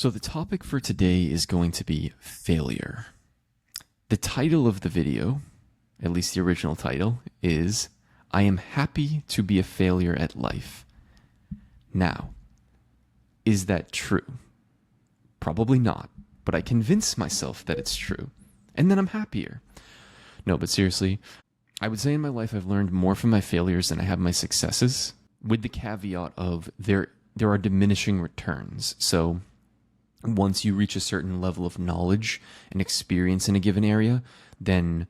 So the topic for today is going to be failure. The title of the video, at least the original title, is I am happy to be a failure at life. Now, is that true? Probably not, but I convince myself that it's true, and then I'm happier. No, but seriously, I would say in my life I've learned more from my failures than I have my successes, with the caveat of there are diminishing returns. So once you reach a certain level of knowledge and experience in a given area, then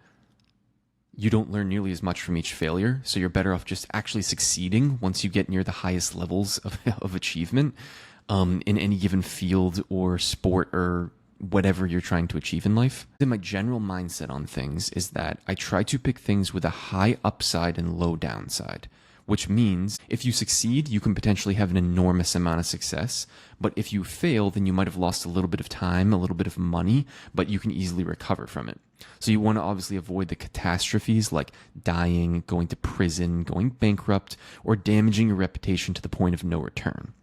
you don't learn nearly as much from each failure. So you're better off just actually succeeding once you get near the highest levels of achievement in any given field or sport or whatever you're trying to achieve in life. Then my general mindset on things is that I try to pick things with a high upside and low downside, which means if you succeed, you can potentially have an enormous amount of success. But if you fail, then you might have lost a little bit of time, a little bit of money, but you can easily recover from it. So you want to obviously avoid the catastrophes like dying, going to prison, going bankrupt, or damaging your reputation to the point of no return.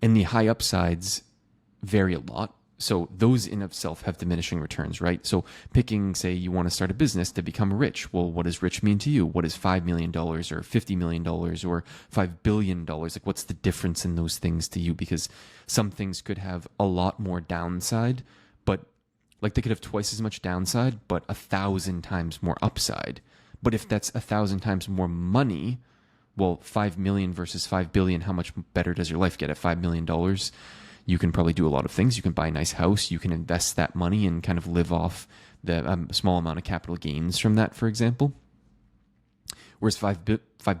And the high upsides vary a lot. So those in itself have diminishing returns, right? So picking, say, you want to start a business to become rich. Well, what does rich mean to you? What is $5 million or $50 million or $5 billion? Like, what's the difference in those things to you? Because some things could have a lot more downside, but like they could have twice as much downside, but 1,000 times more upside. But if that's 1,000 times more money, well, 5 million versus 5 billion, how much better does your life get at $5 million? You can probably do a lot of things. You can buy a nice house. You can invest that money and kind of live off the small amount of capital gains from that, for example. Whereas 5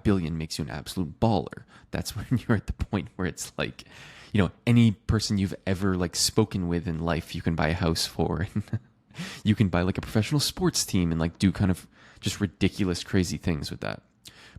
billion makes you an absolute baller. That's when you're at the point where it's like, you know, any person you've ever like spoken with in life, you can buy a house for. You can buy like a professional sports team and like do kind of just ridiculous, crazy things with that.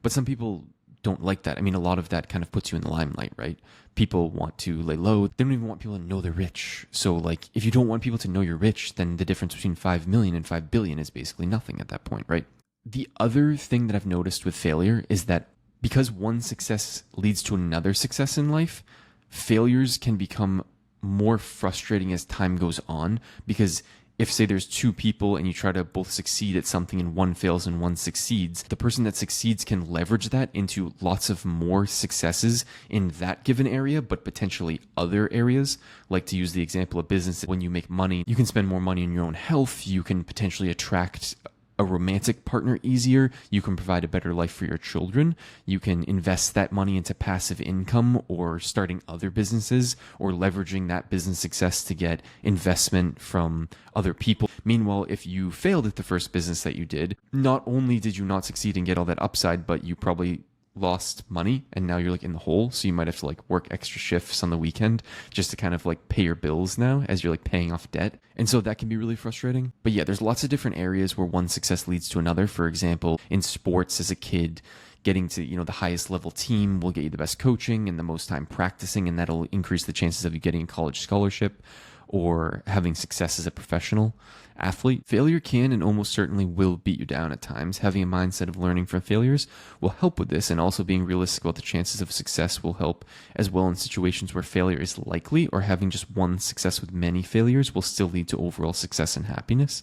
But some people don't like that. I mean, a lot of that kind of puts you in the limelight, right? People want to lay low. They don't even want people to know they're rich. So like, if you don't want people to know you're rich, then the difference between 5 million and 5 billion is basically nothing at that point, right? The other thing that I've noticed with failure is that because one success leads to another success in life, failures can become more frustrating as time goes on, because if, say, there's two people and you try to both succeed at something and one fails and one succeeds, the person that succeeds can leverage that into lots of more successes in that given area, but potentially other areas. Like, to use the example of business, when you make money, you can spend more money on your own health. You can potentially attract a romantic partner easier. You can provide a better life for your children. You can invest that money into passive income or starting other businesses or leveraging that business success to get investment from other people. Meanwhile, if you failed at the first business that you did, not only did you not succeed and get all that upside, but you probably lost money and now you're like in the hole. So you might have to like work extra shifts on the weekend just to kind of like pay your bills now as you're like paying off debt. And so that can be really frustrating. But yeah, there's lots of different areas where one success leads to another. For example, in sports as a kid, getting to, you know, the highest level team will get you the best coaching and the most time practicing, and that'll increase the chances of you getting a college scholarship or having success as a professional athlete. Failure can and almost certainly will beat you down at times. Having a mindset of learning from failures will help with this, and also being realistic about the chances of success will help as well in situations where failure is likely, or having just one success with many failures will still lead to overall success and happiness.